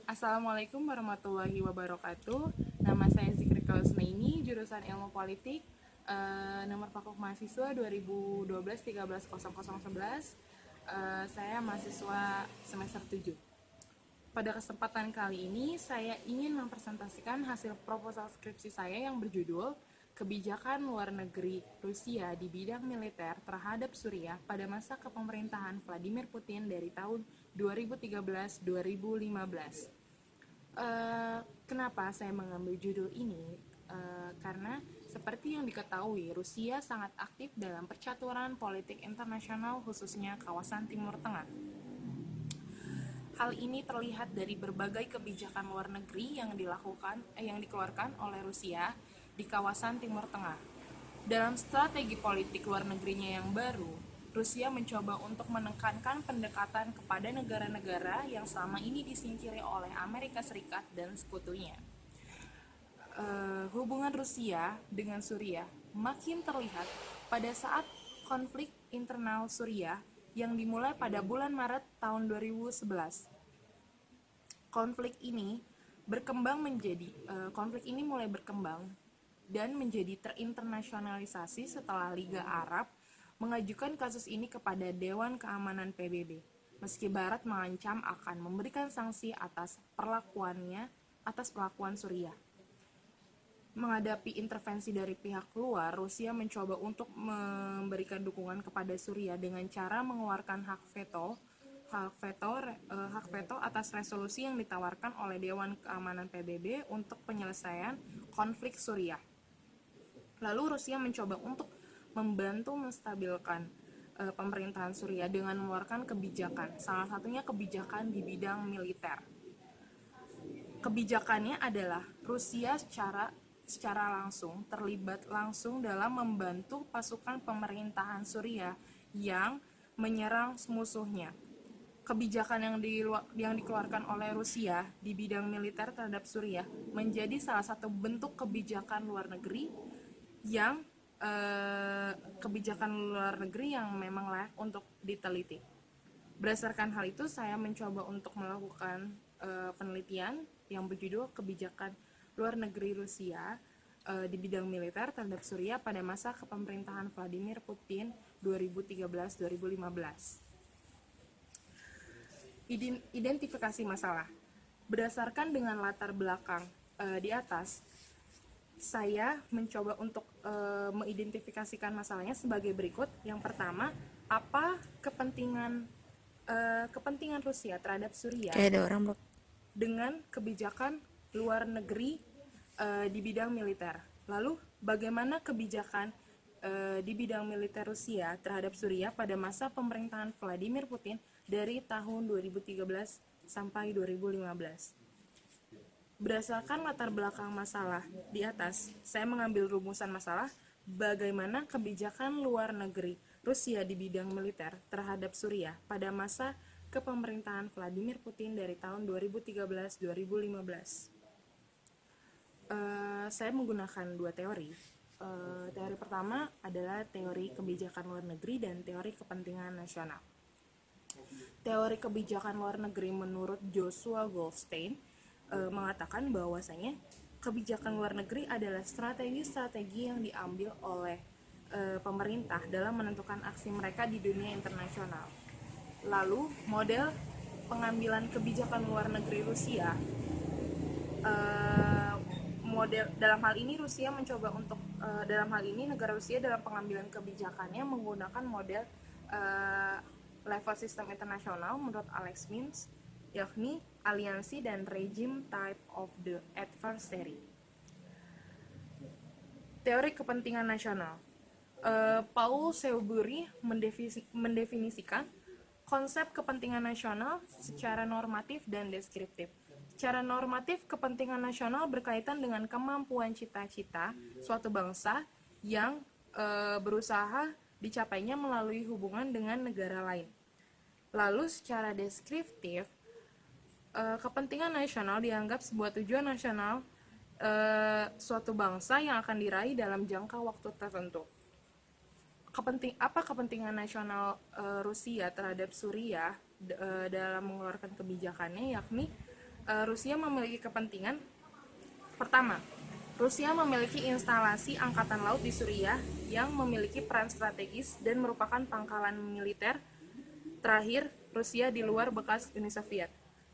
Assalamualaikum warahmatullahi wabarakatuh. Nama saya Zikri Kausnaini, jurusan Ilmu Politik, nomor pokok mahasiswa 2012-13-0011. Saya mahasiswa semester 7. Pada kesempatan kali ini, saya ingin mempresentasikan hasil proposal skripsi saya yang berjudul Kebijakan Luar Negeri Rusia di Bidang Militer Terhadap Suriah pada masa kepemerintahan Vladimir Putin dari tahun 2013-2015. Kenapa saya mengambil judul ini? Karena seperti yang diketahui, Rusia sangat aktif dalam percaturan politik internasional, khususnya kawasan Timur Tengah. Hal ini terlihat dari berbagai kebijakan luar negeri yang dikeluarkan oleh Rusia di kawasan Timur Tengah. Dalam strategi politik luar negerinya yang baru, Rusia mencoba untuk menekankan pendekatan kepada negara-negara yang selama ini disingkiri oleh Amerika Serikat dan sekutunya. Hubungan Rusia dengan Suriah makin terlihat pada saat konflik internal Suriah yang dimulai pada bulan Maret tahun 2011. Konflik ini mulai berkembang dan menjadi terinternasionalisasi setelah Liga Arab mengajukan kasus ini kepada Dewan Keamanan PBB. Meski Barat mengancam akan memberikan sanksi atas perlakuan Suriah. Menghadapi intervensi dari pihak luar, Rusia mencoba untuk memberikan dukungan kepada Suriah dengan cara mengeluarkan hak veto atas resolusi yang ditawarkan oleh Dewan Keamanan PBB untuk penyelesaian konflik Suriah. Lalu Rusia mencoba untuk membantu menstabilkan pemerintahan Suriah dengan mengeluarkan kebijakan, salah satunya kebijakan di bidang militer. Kebijakannya adalah Rusia secara langsung terlibat langsung dalam membantu pasukan pemerintahan Suriah yang menyerang musuhnya. Kebijakan yang dikeluarkan oleh Rusia di bidang militer terhadap Suriah menjadi salah satu bentuk kebijakan luar negeri yang memang layak untuk diteliti. Berdasarkan hal itu, saya mencoba untuk melakukan penelitian yang berjudul Kebijakan Luar Negeri Rusia di bidang militer terhadap Suriah pada masa kepemerintahan Vladimir Putin 2013-2015. Identifikasi masalah. Berdasarkan dengan latar belakang di atas, saya mencoba untuk mengidentifikasikan masalahnya sebagai berikut. Yang pertama, apa kepentingan Rusia terhadap Suriah dengan kebijakan luar negeri di bidang militer. Lalu, bagaimana kebijakan di bidang militer Rusia terhadap Suriah pada masa pemerintahan Vladimir Putin dari tahun 2013 sampai 2015. Berdasarkan latar belakang masalah di atas, saya mengambil rumusan masalah bagaimana kebijakan luar negeri Rusia di bidang militer terhadap Suriah pada masa kepemerintahan Vladimir Putin dari tahun 2013-2015. Saya menggunakan dua teori. Teori pertama adalah teori kebijakan luar negeri dan teori kepentingan nasional. Teori kebijakan luar negeri menurut Joshua Goldstein mengatakan bahwasanya kebijakan luar negeri adalah strategi-strategi yang diambil oleh pemerintah dalam menentukan aksi mereka di dunia internasional. Lalu, model pengambilan kebijakan luar negeri Rusia, dalam hal ini negara Rusia dalam pengambilan kebijakannya menggunakan model level sistem internasional menurut Alex Mintz, yakni aliansi dan regime type of the adversary. Teori kepentingan nasional. Paul Sewbury mendefinisikan konsep kepentingan nasional secara normatif dan deskriptif. Secara normatif, kepentingan nasional berkaitan dengan kemampuan cita-cita suatu bangsa yang berusaha dicapainya melalui hubungan dengan negara lain. Lalu secara deskriptif, kepentingan nasional dianggap sebuah tujuan nasional suatu bangsa yang akan diraih dalam jangka waktu tertentu. Apa kepentingan nasional Rusia terhadap Suriah dalam mengeluarkan kebijakannya, yakni Rusia memiliki kepentingan. Pertama, Rusia memiliki instalasi angkatan laut di Suriah yang memiliki peran strategis dan merupakan pangkalan militer terakhir Rusia di luar bekas Uni Soviet.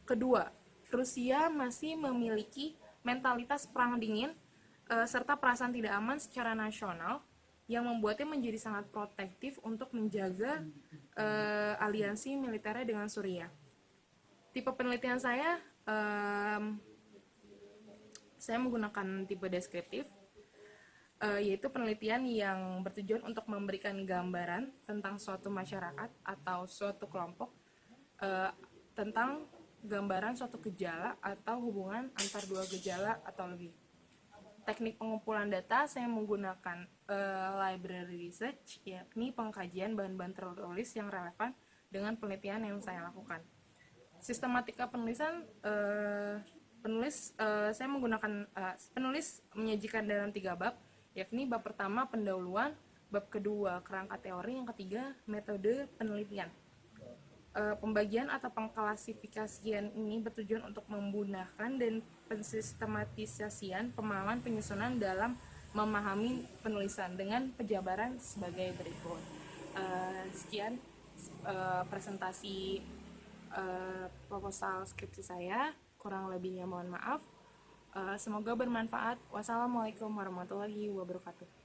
Kedua, Rusia masih memiliki mentalitas perang dingin serta perasaan tidak aman secara nasional yang membuatnya menjadi sangat protektif untuk menjaga aliansi militernya dengan Suriah. Tipe penelitian saya menggunakan tipe deskriptif, yaitu penelitian yang bertujuan untuk memberikan gambaran tentang suatu masyarakat atau suatu kelompok, tentang gambaran suatu gejala atau hubungan antar dua gejala atau lebih. Teknik pengumpulan data saya menggunakan library research, yakni pengkajian bahan-bahan tertulis yang relevan dengan penelitian yang saya lakukan. Sistematika penulisan, saya menggunakan penulis menyajikan dalam 3 bab, yakni bab pertama pendahuluan, bab kedua kerangka teori, yang ketiga metode penelitian. Pembagian atau pengklasifikasian ini bertujuan untuk memudahkan dan pensistematisasian pemahaman penyusunan dalam memahami penulisan dengan penjabaran sebagai berikut. Sekian presentasi proposal skripsi saya, kurang lebihnya mohon maaf. Semoga bermanfaat. Wassalamualaikum warahmatullahi wabarakatuh.